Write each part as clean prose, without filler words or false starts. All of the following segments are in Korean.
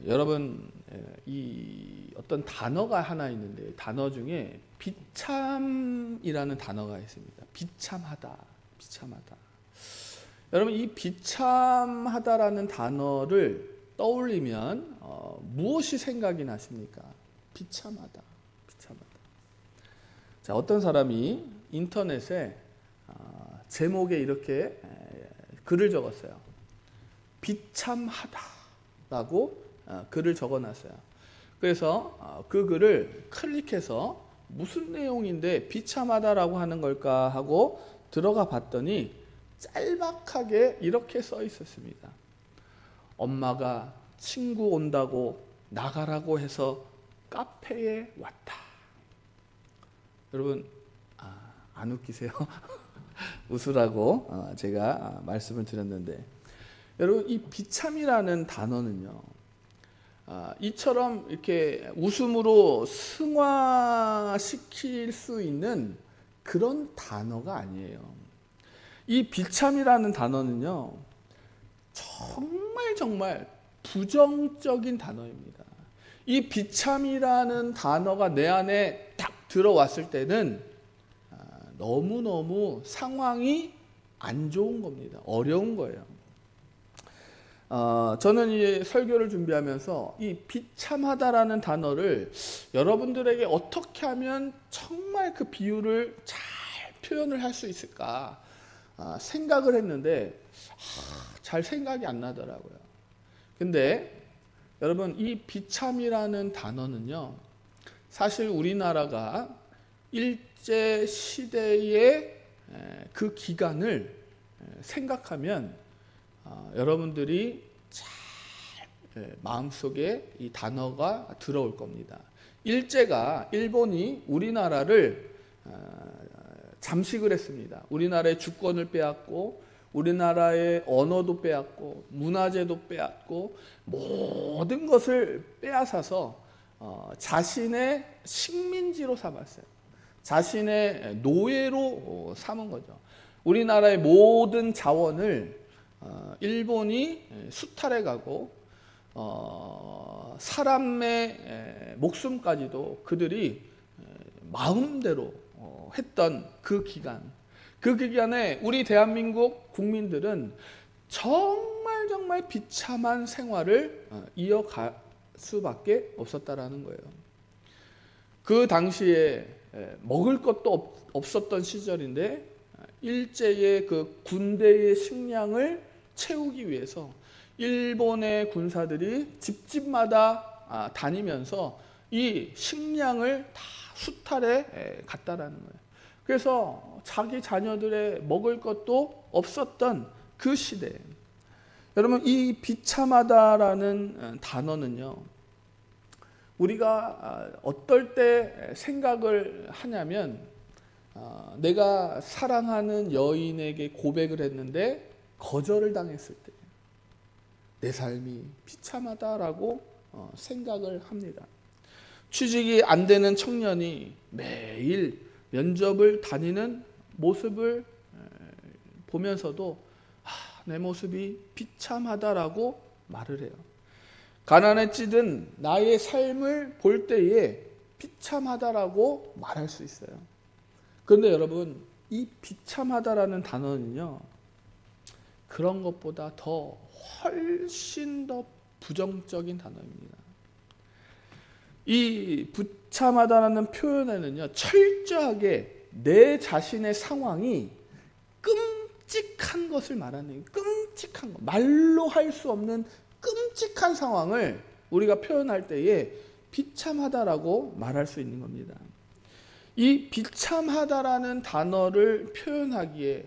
여러분 이 어떤 단어가 하나 있는데 단어 중에 비참이라는 단어가 있습니다. 비참하다. 여러분 이 비참하다라는 단어를 떠올리면 무엇이 생각이 나십니까? 비참하다. 자, 어떤 사람이 인터넷에 제목에 이렇게 글을 적었어요. 비참하다라고 글을 적어놨어요. 그래서 그 글을 클릭해서 무슨 내용인데 비참하다라고 하는 걸까 하고 들어가 봤더니 짤막하게 이렇게 써 있었습니다. 엄마가 친구 온다고 나가라고 해서 카페에 왔다. 여러분 안 웃기세요? 웃으라고 제가 말씀을 드렸는데, 여러분 이 비참이라는 단어는요, 이처럼 이렇게 웃음으로 승화시킬 수 있는 그런 단어가 아니에요. 이 비참이라는 단어는요, 정말 부정적인 단어입니다. 이 비참이라는 단어가 내 안에 딱 들어왔을 때는 너무너무 상황이 안 좋은 겁니다. 어려운 거예요. 저는 이 설교를 준비하면서 이 비참하다라는 단어를 여러분들에게 어떻게 하면 정말 그 비유를 잘 표현을 할 수 있을까 생각을 했는데 잘 생각이 안 나더라고요. 근데 여러분 이 비참이라는 단어는요, 사실 우리나라가 일제 시대의 그 기간을 생각하면 여러분들이 잘 마음속에 이 단어가 들어올 겁니다. 일제가 일본이 우리나라를 잠식을 했습니다. 우리나라의 주권을 빼앗고 우리나라의 언어도 빼앗고 문화재도 빼앗고 모든 것을 빼앗아서 자신의 식민지로 삼았어요. 자신의 노예로 삼은 거죠. 우리나라의 모든 자원을 일본이 수탈해 가고 사람의 목숨까지도 그들이 마음대로 했던 그 기간에 우리 대한민국 국민들은 정말 비참한 생활을 이어갈 수밖에 없었다라는 거예요. 그 당시에 먹을 것도 없었던 시절인데 일제의 그 군대의 식량을 채우기 위해서 일본의 군사들이 집집마다 다니면서 이 식량을 다 수탈해 갔다라는 거예요. 그래서 자기 자녀들의 먹을 것도 없었던 그 시대에 여러분 이 비참하다라는 단어는요, 우리가 어떨 때 생각을 하냐면 내가 사랑하는 여인에게 고백을 했는데 거절을 당했을 때 내 삶이 비참하다라고 생각을 합니다. 취직이 안 되는 청년이 매일 면접을 다니는 모습을 보면서도 내 모습이 비참하다라고 말을 해요. 가난에 찌든 나의 삶을 볼 때에 비참하다라고 말할 수 있어요. 그런데 여러분 이 비참하다라는 단어는요, 그런 것보다 더 훨씬 더 부정적인 단어입니다. 이 비참하다라는 표현에는요, 철저하게 내 자신의 상황이 끔찍한 것을 말하는, 끔찍한 것, 말로 할 수 없는 끔찍한 상황을 우리가 표현할 때에 비참하다라고 말할 수 있는 겁니다. 이 비참하다라는 단어를 표현하기에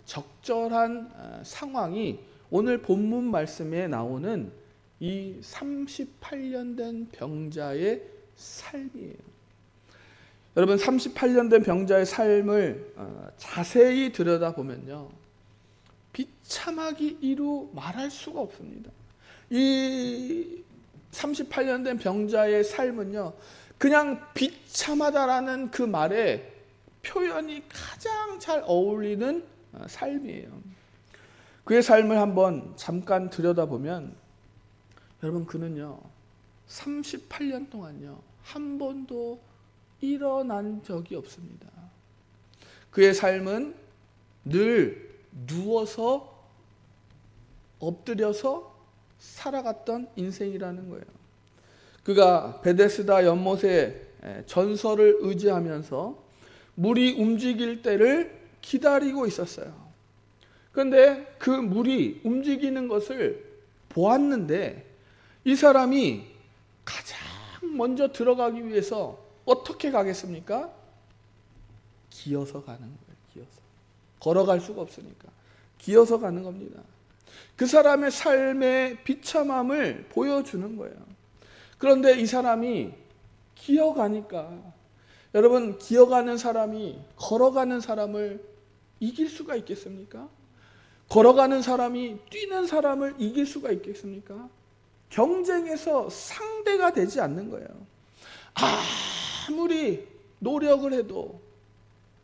적절한 상황이 오늘 본문 말씀에 나오는 이 38년 된 병자의 삶이에요. 여러분 38년 된 병자의 삶을 자세히 들여다보면요, 비참하기 이루 말할 수가 없습니다. 이 38년 된 병자의 삶은요, 그냥 비참하다라는 그 말에 표현이 가장 잘 어울리는 삶이에요. 그의 삶을 한번 잠깐 들여다보면 여러분, 그는요 38년 동안요 한 번도 일어난 적이 없습니다. 그의 삶은 늘 누워서 엎드려서 살아갔던 인생이라는 거예요. 그가 베데스다 연못의 전설을 의지하면서 물이 움직일 때를 기다리고 있었어요. 그런데 그 물이 움직이는 것을 보았는데 이 사람이 가장 먼저 들어가기 위해서 어떻게 가겠습니까? 기어서 가는 거예요. 기어서. 걸어갈 수가 없으니까 기어서 가는 겁니다. 그 사람의 삶의 비참함을 보여주는 거예요. 그런데 이 사람이 기어가니까, 여러분, 기어가는 사람이 걸어가는 사람을 이길 수가 있겠습니까? 걸어가는 사람이 뛰는 사람을 이길 수가 있겠습니까? 경쟁에서 상대가 되지 않는 거예요. 아무리 노력을 해도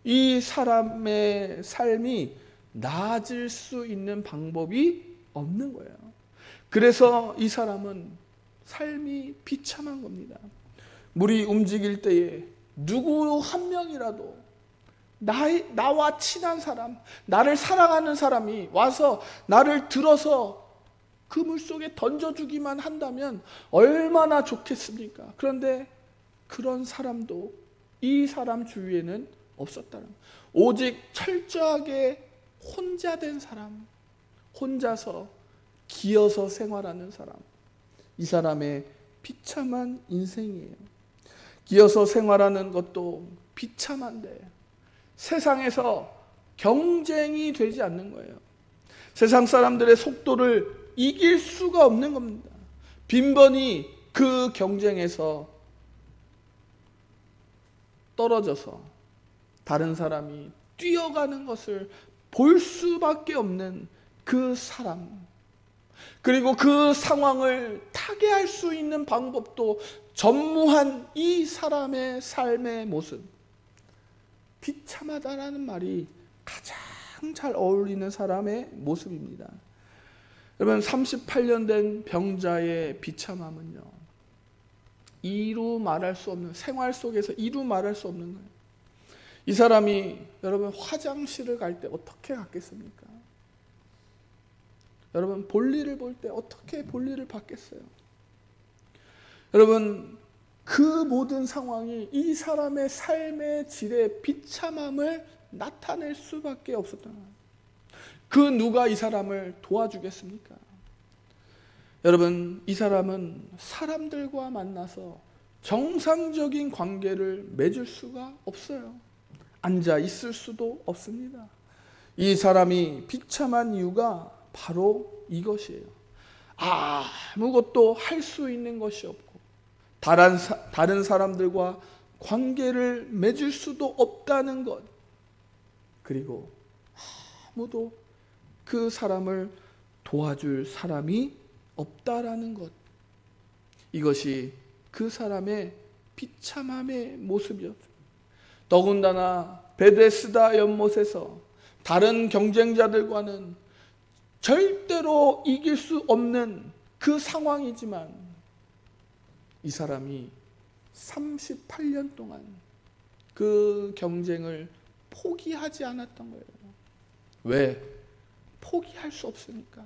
이 사람의 삶이 나아질 수 있는 방법이 없는 거예요. 그래서 이 사람은 삶이 비참한 겁니다. 물이 움직일 때에 누구 한 명이라도 나와 친한 사람, 나를 사랑하는 사람이 와서 나를 들어서 그 물속에 던져주기만 한다면 얼마나 좋겠습니까? 그런데 그런 사람도 이 사람 주위에는 없었다는 거예요. 오직 철저하게 혼자 된 사람, 혼자서 기어서 생활하는 사람, 이 사람의 비참한 인생이에요. 기어서 생활하는 것도 비참한데 세상에서 경쟁이 되지 않는 거예요. 세상 사람들의 속도를 이길 수가 없는 겁니다. 빈번히 그 경쟁에서 떨어져서 다른 사람이 뛰어가는 것을 볼 수밖에 없는 그 사람, 그리고 그 상황을 타개할 수 있는 방법도 전무한 이 사람의 삶의 모습, 비참하다라는 말이 가장 잘 어울리는 사람의 모습입니다. 여러분, 38년 된 병자의 비참함은요, 이루 말할 수 없는, 생활 속에서 이루 말할 수 없는 거예요. 이 사람이 여러분 화장실을 갈 때 어떻게 갔겠습니까? 여러분 볼일을 볼 때 어떻게 볼일을 받겠어요? 여러분, 그 모든 상황이 이 사람의 삶의 질의 비참함을 나타낼 수밖에 없었던 거예요. 그 누가 이 사람을 도와주겠습니까? 여러분, 이 사람은 사람들과 만나서 정상적인 관계를 맺을 수가 없어요. 앉아 있을 수도 없습니다. 이 사람이 비참한 이유가 바로 이것이에요. 아무것도 할 수 있는 것이 없고 다른 사람들과 관계를 맺을 수도 없다는 것, 그리고 아무도 그 사람을 도와줄 사람이 없다라는 것, 이것이 그 사람의 비참함의 모습이었어요. 더군다나 베데스다 연못에서 다른 경쟁자들과는 절대로 이길 수 없는 그 상황이지만 이 사람이 38년 동안 그 경쟁을 포기하지 않았던 거예요. 왜? 포기할 수 없으니까.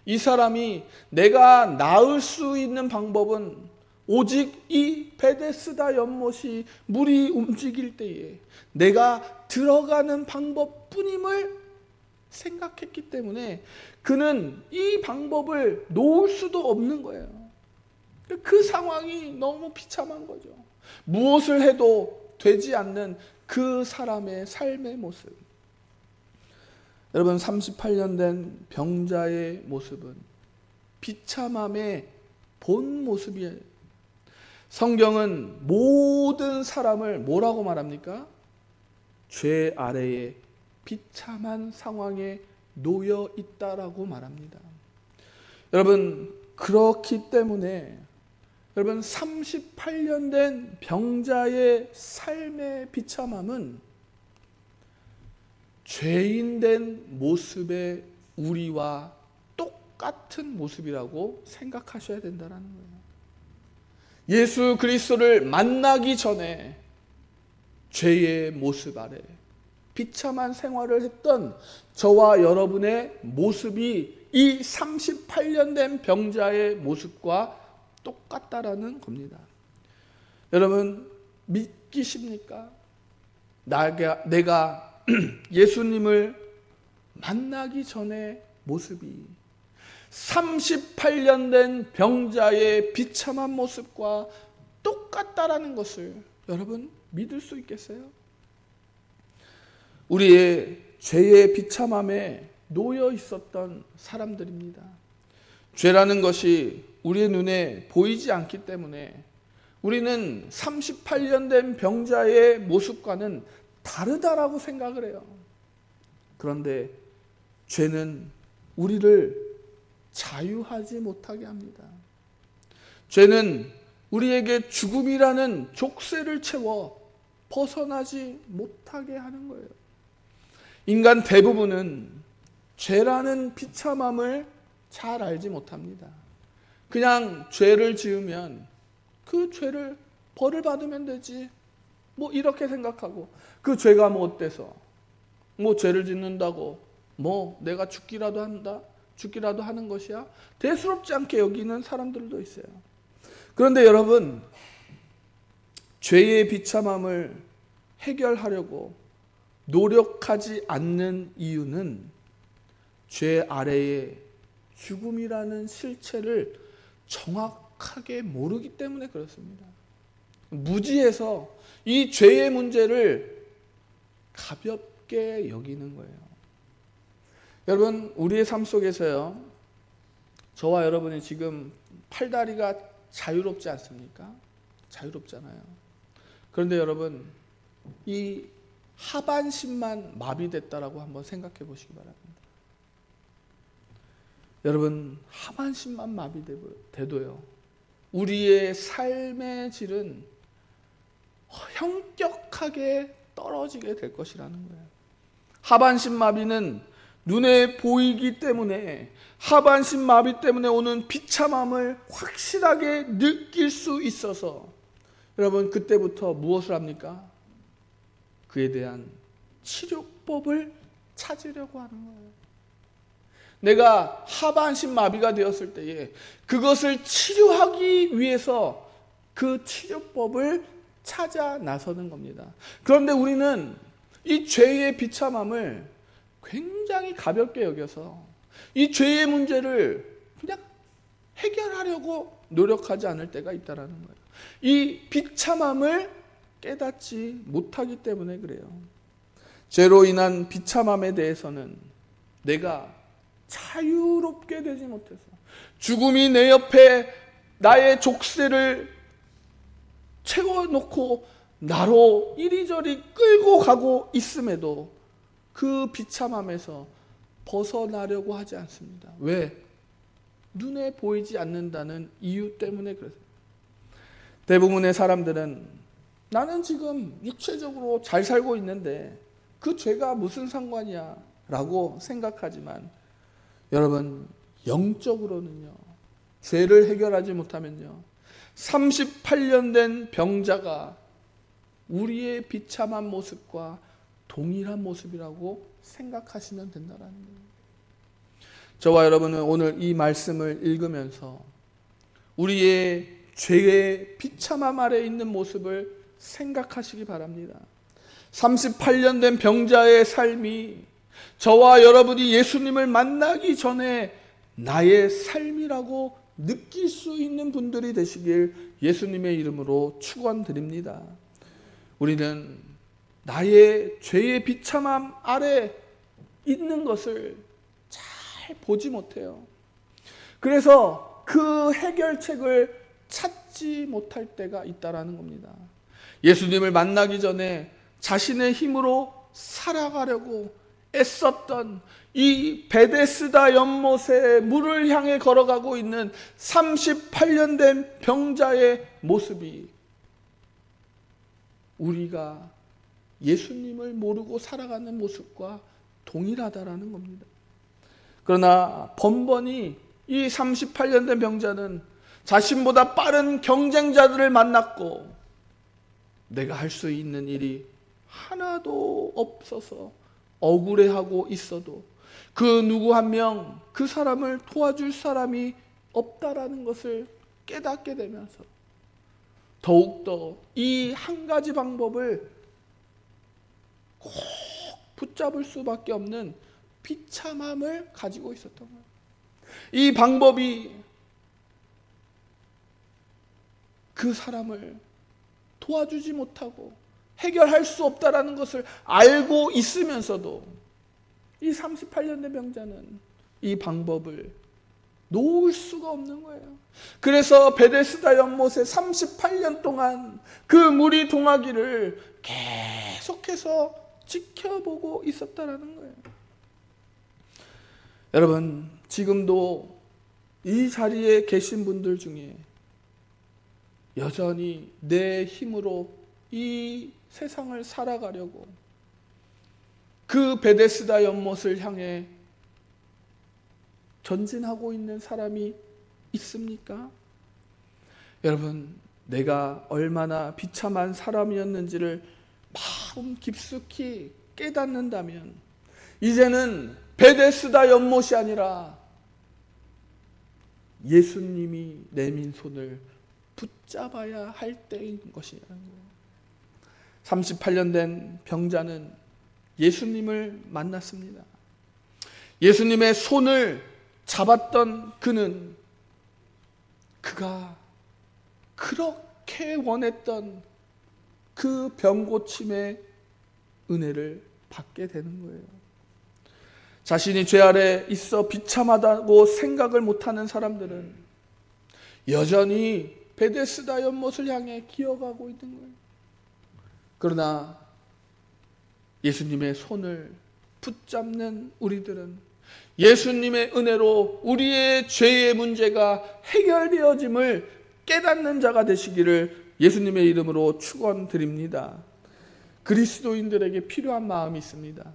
이 사람이 내가 나을 수 있는 방법은 오직 이 베데스다 연못이 물이 움직일 때에 내가 들어가는 방법뿐임을 생각했기 때문에 그는 이 방법을 놓을 수도 없는 거예요. 그 상황이 너무 비참한 거죠. 무엇을 해도 되지 않는 그 사람의 삶의 모습. 여러분, 38년 된 병자의 모습은 비참함의 본 모습이에요. 성경은 모든 사람을 뭐라고 말합니까? 죄 아래에 비참한 상황에 놓여 있다라고 말합니다. 여러분, 그렇기 때문에 여러분 38년 된 병자의 삶의 비참함은 죄인 된 모습의 우리와 똑같은 모습이라고 생각하셔야 된다는 거예요. 예수 그리스도를 만나기 전에 죄의 모습 아래 비참한 생활을 했던 저와 여러분의 모습이 이 38년 된 병자의 모습과 똑같다라는 겁니다. 여러분 믿기십니까? 내가 예수님을 만나기 전에 모습이 38년 된 병자의 비참한 모습과 똑같다라는 것을 여러분 믿을 수 있겠어요? 우리의 죄의 비참함에 놓여 있었던 사람들입니다. 죄라는 것이 우리의 눈에 보이지 않기 때문에 우리는 38년 된 병자의 모습과는 다르다라고 생각을 해요. 그런데 죄는 우리를 자유하지 못하게 합니다. 죄는 우리에게 죽음이라는 족쇄를 채워 벗어나지 못하게 하는 거예요. 인간 대부분은 죄라는 비참함을 잘 알지 못합니다. 그냥 죄를 지으면 그 죄를 벌을 받으면 되지. 뭐 이렇게 생각하고 그 죄가 뭐 어때서 뭐 죄를 짓는다고 뭐 내가 죽기라도 하는 것이야? 대수롭지 않게 여기는 사람들도 있어요. 그런데 여러분 죄의 비참함을 해결하려고 노력하지 않는 이유는 죄 아래에 죽음이라는 실체를 정확하게 모르기 때문에 그렇습니다. 무지해서 이 죄의 문제를 가볍게 여기는 거예요. 여러분 우리의 삶 속에서요, 저와 여러분이 지금 팔다리가 자유롭지 않습니까? 자유롭잖아요. 그런데 여러분 이 하반신만 마비됐다라고 한번 생각해 보시기 바랍니다. 여러분 하반신만 마비돼도요 우리의 삶의 질은 현격하게 떨어지게 될 것이라는 거예요. 하반신 마비는 눈에 보이기 때문에 하반신 마비 때문에 오는 비참함을 확실하게 느낄 수 있어서 여러분 그때부터 무엇을 합니까? 그에 대한 치료법을 찾으려고 하는 거예요. 내가 하반신 마비가 되었을 때에 그것을 치료하기 위해서 그 치료법을 찾아 나서는 겁니다. 그런데 우리는 이 죄의 비참함을 굉장히 가볍게 여겨서 이 죄의 문제를 그냥 해결하려고 노력하지 않을 때가 있다는 거예요. 이 비참함을 깨닫지 못하기 때문에 그래요. 죄로 인한 비참함에 대해서는 내가 자유롭게 되지 못해서 죽음이 내 옆에 나의 족쇄를 채워놓고 나로 이리저리 끌고 가고 있음에도 그 비참함에서 벗어나려고 하지 않습니다. 왜? 눈에 보이지 않는다는 이유 때문에 그렇습니다. 대부분의 사람들은 나는 지금 육체적으로 잘 살고 있는데 그 죄가 무슨 상관이야 라고 생각하지만 여러분 영적으로는요 죄를 해결하지 못하면요 38년 된 병자가 우리의 비참한 모습과 동일한 모습이라고 생각하시면 된다는 거예요. 저와 여러분은 오늘 이 말씀을 읽으면서 우리의 죄의 비참함 아래 있는 모습을 생각하시기 바랍니다. 38년 된 병자의 삶이 저와 여러분이 예수님을 만나기 전에 나의 삶이라고 느낄 수 있는 분들이 되시길 예수님의 이름으로 축원드립니다. 우리는 나의 죄의 비참함 아래 있는 것을 잘 보지 못해요. 그래서 그 해결책을 찾지 못할 때가 있다라는 겁니다. 예수님을 만나기 전에 자신의 힘으로 살아가려고 애썼던 이 베데스다 연못에 물을 향해 걸어가고 있는 38년 된 병자의 모습이 우리가 예수님을 모르고 살아가는 모습과 동일하다라는 겁니다. 그러나 번번이 이 38년 된 병자는 자신보다 빠른 경쟁자들을 만났고 내가 할 수 있는 일이 하나도 없어서 억울해하고 있어도 그 누구 한 명 그 사람을 도와줄 사람이 없다라는 것을 깨닫게 되면서 더욱더 이 한 가지 방법을 꼭 붙잡을 수밖에 없는 비참함을 가지고 있었던 거예요. 이 방법이 그 사람을 도와주지 못하고 해결할 수 없다라는 것을 알고 있으면서도 이 38년 된 병자는 이 방법을 놓을 수가 없는 거예요. 그래서 베데스다 연못에 38년 동안 그 물이 동하기를 계속해서 지켜보고 있었다라는 거예요. 여러분, 지금도 이 자리에 계신 분들 중에 여전히 내 힘으로 이 세상을 살아가려고 그 베데스다 연못을 향해 전진하고 있는 사람이 있습니까? 여러분, 내가 얼마나 비참한 사람이었는지를 마음 깊숙이 깨닫는다면 이제는 베데스다 연못이 아니라 예수님이 내민 손을 붙잡아야 할 때인 것이라는 거예요. 38년 된 병자는 예수님을 만났습니다. 예수님의 손을 잡았던 그가 그렇게 원했던 그 병고침의 은혜를 받게 되는 거예요. 자신이 죄 아래 있어 비참하다고 생각을 못하는 사람들은 여전히 베데스다 연못을 향해 기어가고 있는 거예요. 그러나 예수님의 손을 붙잡는 우리들은 예수님의 은혜로 우리의 죄의 문제가 해결되어짐을 깨닫는 자가 되시기를 예수님의 이름으로 축원드립니다. 그리스도인들에게 필요한 마음이 있습니다.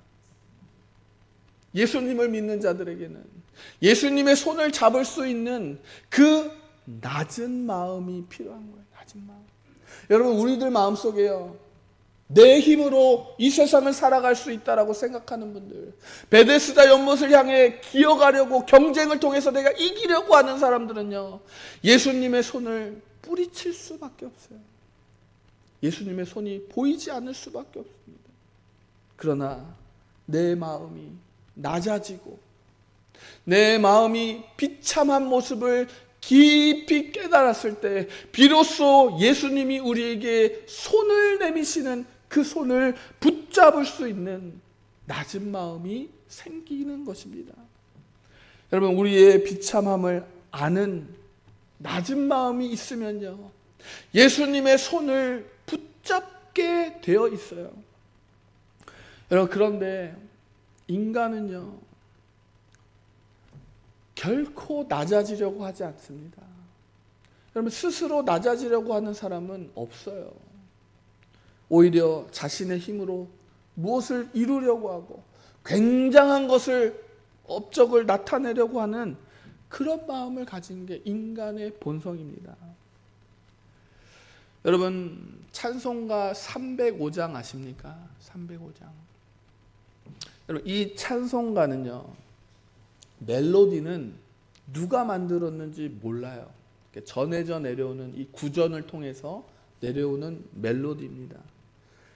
예수님을 믿는 자들에게는 예수님의 손을 잡을 수 있는 그 낮은 마음이 필요한 거예요. 낮은 마음. 여러분, 우리들 마음속에요, 내 힘으로 이 세상을 살아갈 수 있다라고 생각하는 분들, 베데스다 연못을 향해 기어가려고 경쟁을 통해서 내가 이기려고 하는 사람들은요, 예수님의 손을 뿌리칠 수밖에 없어요. 예수님의 손이 보이지 않을 수밖에 없습니다. 그러나 내 마음이 낮아지고 내 마음이 비참한 모습을 깊이 깨달았을 때 비로소 예수님이 우리에게 손을 내미시는 그 손을 붙잡을 수 있는 낮은 마음이 생기는 것입니다. 여러분, 우리의 비참함을 아는 낮은 마음이 있으면요, 예수님의 손을 붙잡게 되어 있어요. 여러분, 그런데 인간은요, 결코 낮아지려고 하지 않습니다. 여러분, 스스로 낮아지려고 하는 사람은 없어요. 오히려 자신의 힘으로 무엇을 이루려고 하고 굉장한 것을, 업적을 나타내려고 하는 그런 마음을 가진 게 인간의 본성입니다. 여러분, 찬송가 305장 아십니까? 305장. 여러분, 이 찬송가는요, 멜로디는 누가 만들었는지 몰라요. 전해져 내려오는 이 구전을 통해서 내려오는 멜로디입니다.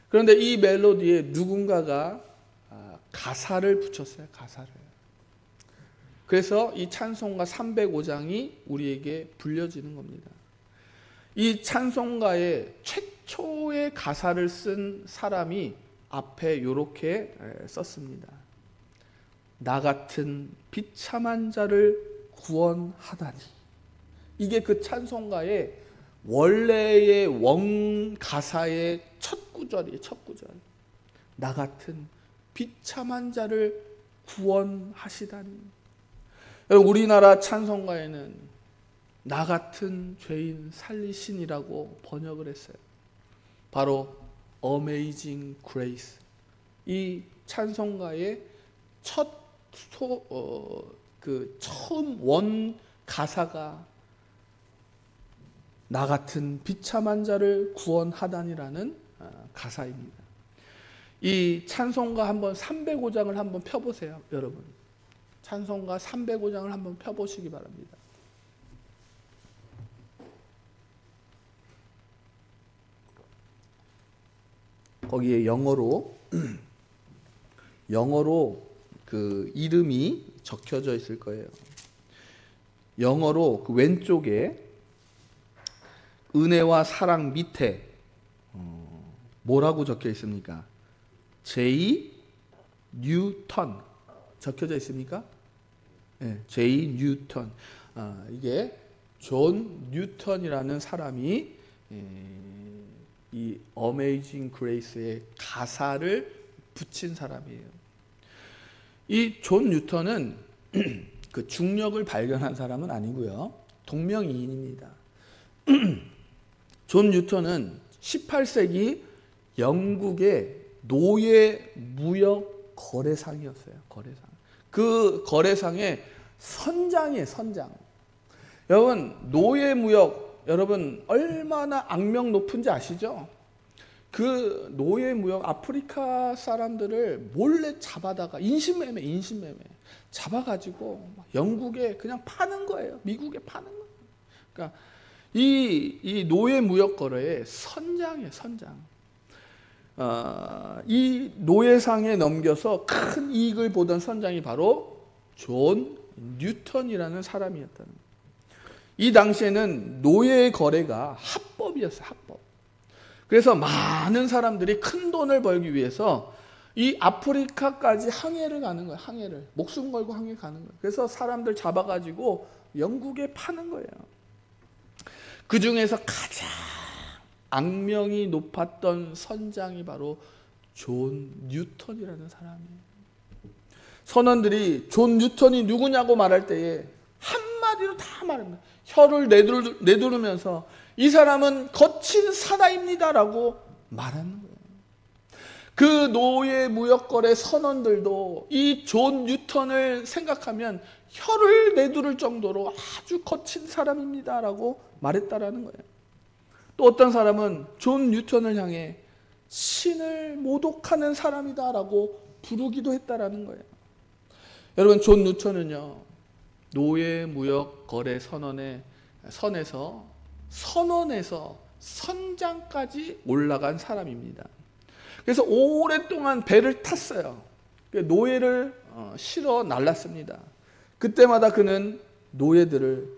그런데 이 멜로디에 누군가가 가사를 붙였어요. 가사를. 그래서 이 찬송가 305장이 우리에게 불려지는 겁니다. 이 찬송가의 최초의 가사를 쓴 사람이 앞에 이렇게 썼습니다. 나 같은 비참한 자를 구원하다니. 이게 그 찬송가의 원래의 원 가사의 첫 구절이에요. 첫 구절. 나 같은 비참한 자를 구원하시다니. 우리나라 찬송가에는 나 같은 죄인 살리신이라고 번역을 했어요. 바로 Amazing Grace. 이 찬송가의 처음 원 가사가 나 같은 비참한 자를 구원하다니라는 가사입니다. 이 찬송가 한번 305장을 한번 펴보세요, 여러분. 찬송가 305장을 한번 펴보시기 바랍니다. 거기에 영어로 그 이름이 적혀져 있을 거예요. 영어로 그 왼쪽에 은혜와 사랑 밑에 뭐라고 적혀 있습니까? J. 뉴턴 적혀져 있습니까? 네, J. 뉴턴. 이게 존 뉴턴이라는 사람이 이 어메이징 그레이스의 가사를 붙인 사람이에요. 이 존 뉴턴은 그 중력을 발견한 사람은 아니고요. 동명이인입니다. 존 뉴턴은 18세기 영국의 노예 무역 거래상이었어요. 거래상. 그 거래상의 선장이에요, 선장. 여러분, 노예 무역, 여러분 얼마나 악명 높은지 아시죠? 그 노예 무역 아프리카 사람들을 몰래 잡아다가 인신매매 잡아가지고 영국에 그냥 파는 거예요. 미국에 파는 거예요. 그러니까 이 노예 무역 거래의 선장이에요, 선장. 이 노예상에 넘겨서 큰 이익을 보던 선장이 바로 존 뉴턴이라는 사람이었다는 거예요. 이 당시에는 노예 거래가 합법이었어요, 합법. 그래서 많은 사람들이 큰 돈을 벌기 위해서 이 아프리카까지 항해를 가는 거예요, 항해를. 목숨 걸고 항해 가는 거예요. 그래서 사람들 잡아가지고 영국에 파는 거예요. 그 중에서 가장 악명이 높았던 선장이 바로 존 뉴턴이라는 사람이에요. 선원들이 존 뉴턴이 누구냐고 말할 때에 한마디로 다 말합니다. 혀를 내두르면서 이 사람은 거친 사나입니다라고 말하는 거예요. 그 노예 무역거래 선원들도 이 존 뉴턴을 생각하면 혀를 내두를 정도로 아주 거친 사람입니다라고 말했다라는 거예요. 또 어떤 사람은 존 뉴턴을 향해 신을 모독하는 사람이다라고 부르기도 했다라는 거예요. 여러분, 존 뉴턴은요, 노예 무역 거래 선에서 선원에서 선장까지 올라간 사람입니다. 그래서 오랫동안 배를 탔어요. 노예를 실어 날랐습니다. 그때마다 그는 노예들을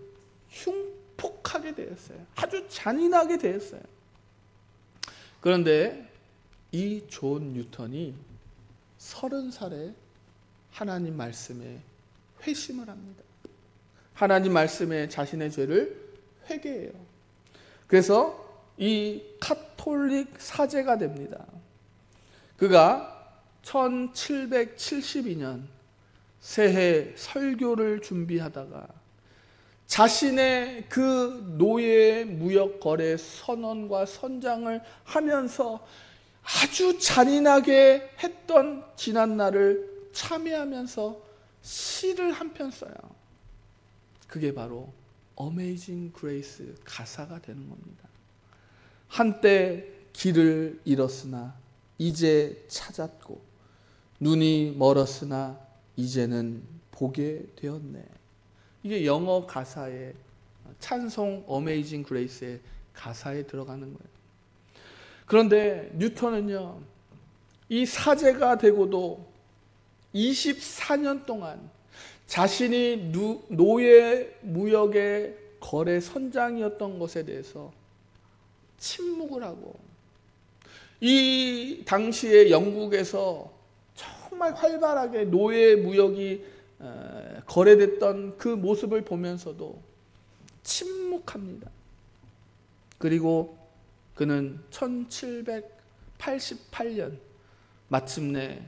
흉폭하게 되었어요. 아주 잔인하게 되었어요. 그런데 이 존 뉴턴이 30살에 하나님 말씀에 회심을 합니다. 하나님 말씀에 자신의 죄를 회개해요. 그래서 이 카톨릭 사제가 됩니다. 그가 1772년 새해 설교를 준비하다가 자신의 그 노예 무역 거래 선원과 선장을 하면서 아주 잔인하게 했던 지난날을 참회하면서 시를 한 편 써요. 그게 바로 어메이징 그레이스 가사가 되는 겁니다. 한때 길을 잃었으나 이제 찾았고 눈이 멀었으나 이제는 보게 되었네. 이게 영어 가사의 찬송 어메이징 그레이스의 가사에 들어가는 거예요. 그런데 뉴턴은요, 이 사제가 되고도 24년 동안 자신이 노예 무역의 거래 선장이었던 것에 대해서 침묵을 하고, 이 당시에 영국에서 정말 활발하게 노예 무역이 거래됐던 그 모습을 보면서도 침묵합니다. 그리고 그는 1788년 마침내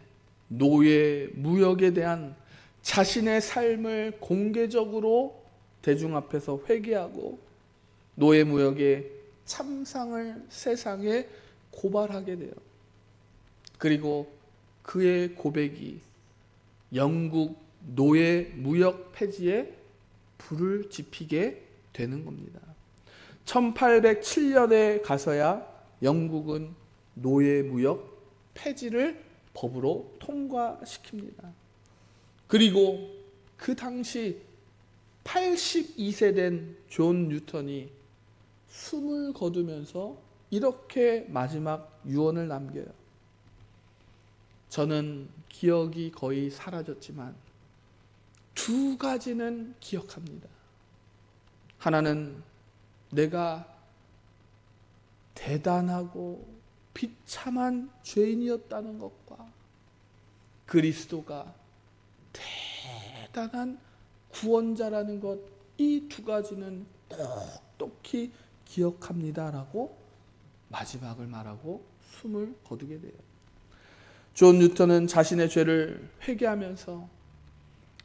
노예 무역에 대한 자신의 삶을 공개적으로 대중 앞에서 회개하고 노예 무역의 참상을 세상에 고발하게 돼요. 그리고 그의 고백이 영국 노예 무역 폐지의 불을 지피게 되는 겁니다. 1807년에 가서야 영국은 노예무역 폐지를 법으로 통과시킵니다. 그리고 그 당시 82세 된 존 뉴턴이 숨을 거두면서 이렇게 마지막 유언을 남겨요. 저는 기억이 거의 사라졌지만 두 가지는 기억합니다. 하나는 내가 대단하고 비참한 죄인이었다는 것과 그리스도가 대단한 구원자라는 것, 이 두 가지는 똑똑히 기억합니다라고 마지막을 말하고 숨을 거두게 돼요. 존 뉴턴은 자신의 죄를 회개하면서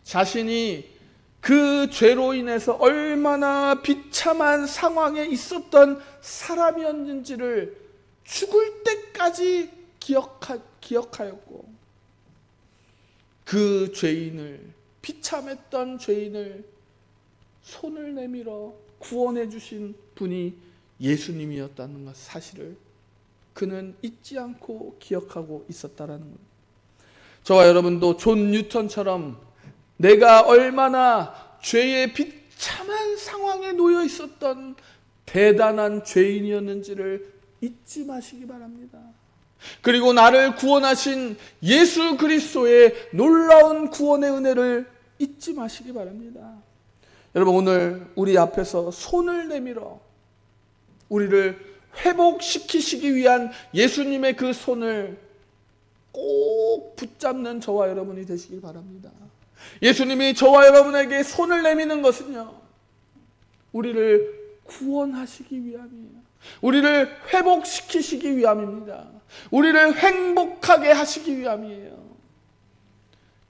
자신이 그 죄로 인해서 얼마나 비참한 상황에 있었던 사람이었는지를 죽을 때까지 기억하였고, 그 죄인을, 비참했던 죄인을 손을 내밀어 구원해 주신 분이 예수님이었다는 것 사실을 그는 잊지 않고 기억하고 있었다라는 겁니다. 저와 여러분도 존 뉴턴처럼 내가 얼마나 죄의 비참한 상황에 놓여 있었던 대단한 죄인이었는지를 잊지 마시기 바랍니다. 그리고 나를 구원하신 예수 그리스도의 놀라운 구원의 은혜를 잊지 마시기 바랍니다. 여러분, 오늘 우리 앞에서 손을 내밀어 우리를 회복시키시기 위한 예수님의 그 손을 꼭 붙잡는 저와 여러분이 되시길 바랍니다. 예수님이 저와 여러분에게 손을 내미는 것은요, 우리를 구원하시기 위함이에요. 우리를 회복시키시기 위함입니다. 우리를 행복하게 하시기 위함이에요.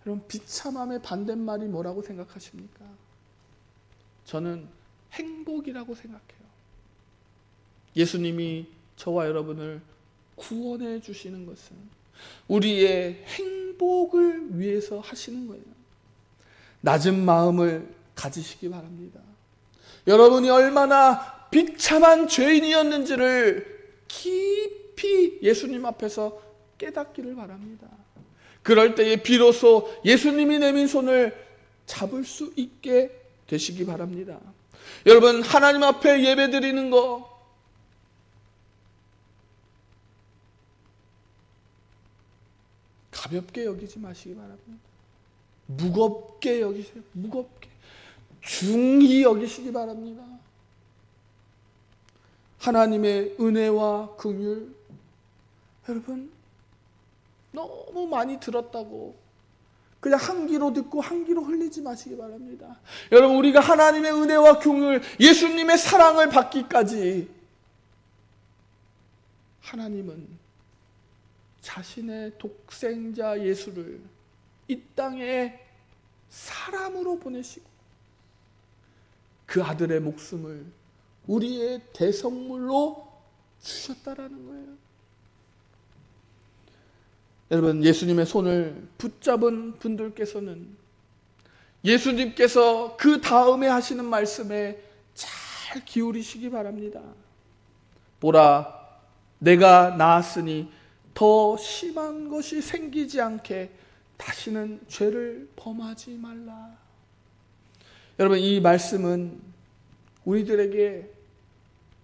여러분, 비참함의 반대말이 뭐라고 생각하십니까? 저는 행복이라고 생각해요. 예수님이 저와 여러분을 구원해 주시는 것은 우리의 행복을 위해서 하시는 거예요. 낮은 마음을 가지시기 바랍니다. 여러분이 얼마나 비참한 죄인이었는지를 깊이 예수님 앞에서 깨닫기를 바랍니다. 그럴 때에 비로소 예수님이 내민 손을 잡을 수 있게 되시기 바랍니다. 여러분, 하나님 앞에 예배드리는 거 가볍게 여기지 마시기 바랍니다. 무겁게 여기세요. 무겁게. 중히 여기시기 바랍니다. 하나님의 은혜와 긍휼, 여러분 너무 많이 들었다고 그냥 한 귀로 듣고 한 귀로 흘리지 마시기 바랍니다. 여러분, 우리가 하나님의 은혜와 긍휼, 예수님의 사랑을 받기까지 하나님은 자신의 독생자 예수를 이 땅에 사람으로 보내시고 그 아들의 목숨을 우리의 대성물로 주셨다라는 거예요. 여러분, 예수님의 손을 붙잡은 분들께서는 예수님께서 그 다음에 하시는 말씀에 잘 기울이시기 바랍니다. 보라, 내가 나았으니 더 심한 것이 생기지 않게 다시는 죄를 범하지 말라. 여러분, 이 말씀은 우리들에게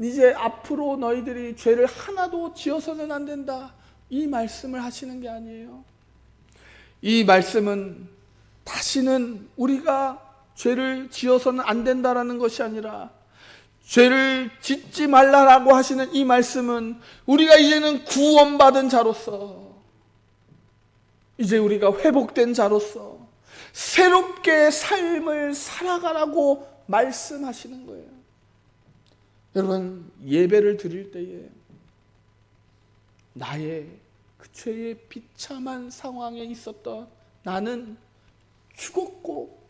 이제 앞으로 너희들이 죄를 하나도 지어서는 안 된다, 이 말씀을 하시는 게 아니에요. 이 말씀은 다시는 우리가 죄를 지어서는 안 된다라는 것이 아니라 죄를 짓지 말라라고 하시는 이 말씀은 우리가 이제는 구원받은 자로서, 이제 우리가 회복된 자로서 새롭게 삶을 살아가라고 말씀하시는 거예요. 여러분, 예배를 드릴 때에 나의 그 죄의 비참한 상황에 있었던 나는 죽었고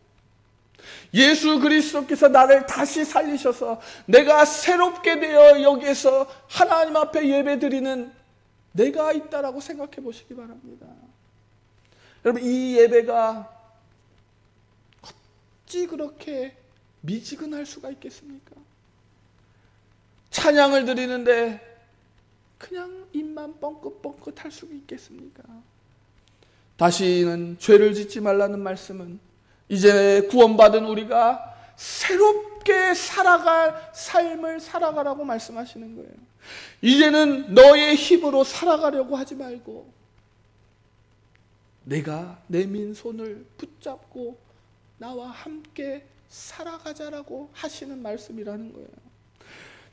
예수 그리스도께서 나를 다시 살리셔서 내가 새롭게 되어 여기에서 하나님 앞에 예배드리는 내가 있다라고 생각해 보시기 바랍니다. 여러분, 이 예배가 어찌 그렇게 미지근할 수가 있겠습니까? 찬양을 드리는데 그냥 입만 뻥긋뻥긋 할 수가 있겠습니까? 다시는 죄를 짓지 말라는 말씀은 이제 구원받은 우리가 새롭게 살아갈 삶을 살아가라고 말씀하시는 거예요. 이제는 너의 힘으로 살아가려고 하지 말고 내가 내민 손을 붙잡고 나와 함께 살아가자라고 하시는 말씀이라는 거예요.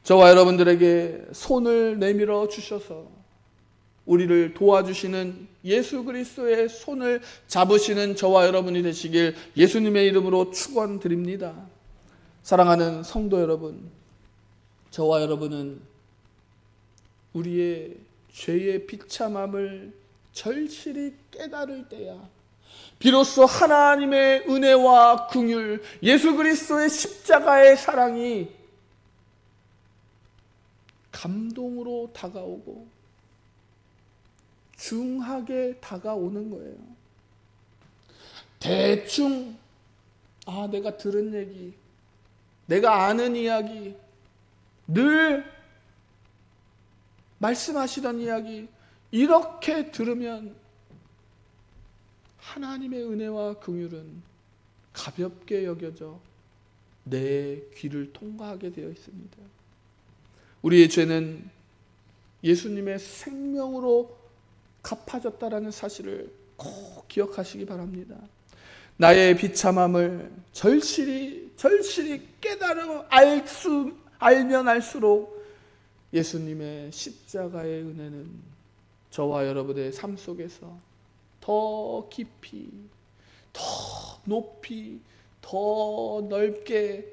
저와 여러분들에게 손을 내밀어 주셔서 우리를 도와주시는 예수 그리스도의 손을 잡으시는 저와 여러분이 되시길 예수님의 이름으로 축원드립니다. 사랑하는 성도 여러분, 저와 여러분은 우리의 죄의 비참함을 절실히 깨달을 때야 비로소 하나님의 은혜와 긍휼, 예수 그리스도의 십자가의 사랑이 감동으로 다가오고 중하게 다가오는 거예요. 대충 내가 들은 얘기, 내가 아는 이야기, 늘 말씀하시던 이야기 이렇게 들으면 하나님의 은혜와 긍휼은 가볍게 여겨져 내 귀를 통과하게 되어 있습니다. 우리의 죄는 예수님의 생명으로 갚아졌다라는 사실을 꼭 기억하시기 바랍니다. 나의 비참함을 절실히 알면 알수록 예수님의 십자가의 은혜는 저와 여러분의 삶 속에서 더 깊이, 더 높이, 더 넓게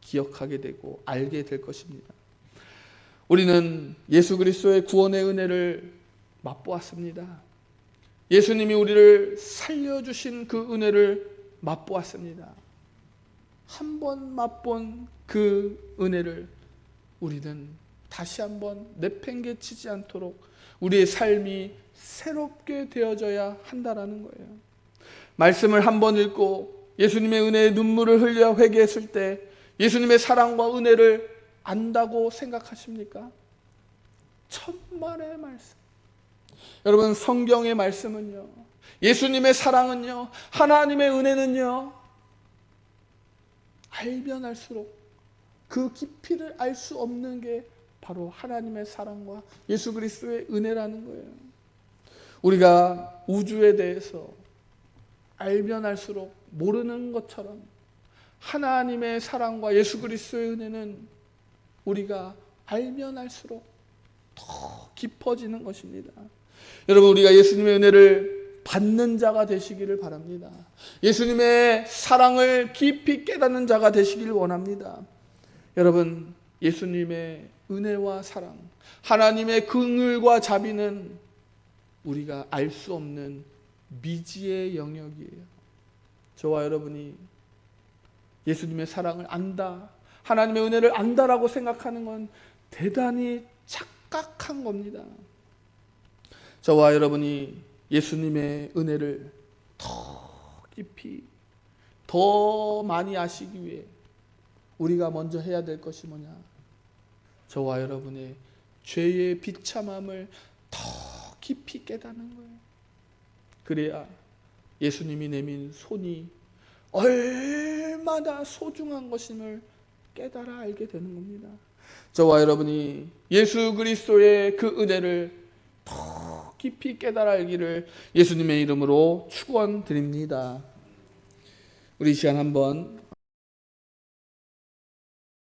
기억하게 되고 알게 될 것입니다. 우리는 예수 그리스도의 구원의 은혜를 맛보았습니다. 예수님이 우리를 살려주신 그 은혜를 맛보았습니다. 한 번 맛본 그 은혜를 우리는 다시 한번 내팽개치지 않도록 우리의 삶이 새롭게 되어져야 한다라는 거예요. 말씀을 한 번 읽고 예수님의 은혜의 눈물을 흘려 회개했을 때 예수님의 사랑과 은혜를 안다고 생각하십니까? 천만의 말씀. 여러분, 성경의 말씀은요, 예수님의 사랑은요, 하나님의 은혜는요, 알면 알수록 그 깊이를 알 수 없는 게 바로 하나님의 사랑과 예수 그리스도의 은혜라는 거예요. 우리가 우주에 대해서 알면 알수록 모르는 것처럼 하나님의 사랑과 예수 그리스도의 은혜는 우리가 알면 알수록 더 깊어지는 것입니다. 여러분, 우리가 예수님의 은혜를 받는 자가 되시기를 바랍니다. 예수님의 사랑을 깊이 깨닫는 자가 되시기를 원합니다. 여러분, 예수님의 은혜와 사랑, 하나님의 긍휼과 자비는 우리가 알 수 없는 미지의 영역이에요. 저와 여러분이 예수님의 사랑을 안다, 하나님의 은혜를 안다라고 생각하는 건 대단히 착각한 겁니다. 저와 여러분이 예수님의 은혜를 더 깊이, 더 많이 아시기 위해 우리가 먼저 해야 될 것이 뭐냐? 저와 여러분의 죄의 비참함을 더 깊이 깨닫는 거예요. 그래야 예수님이 내민 손이 얼마나 소중한 것임을 깨달아 알게 되는 겁니다. 저와 여러분이 예수 그리스도의 그 은혜를 더 깊이 깨달아 알기를 예수님의 이름으로 축원드립니다. 우리 이 시간 한번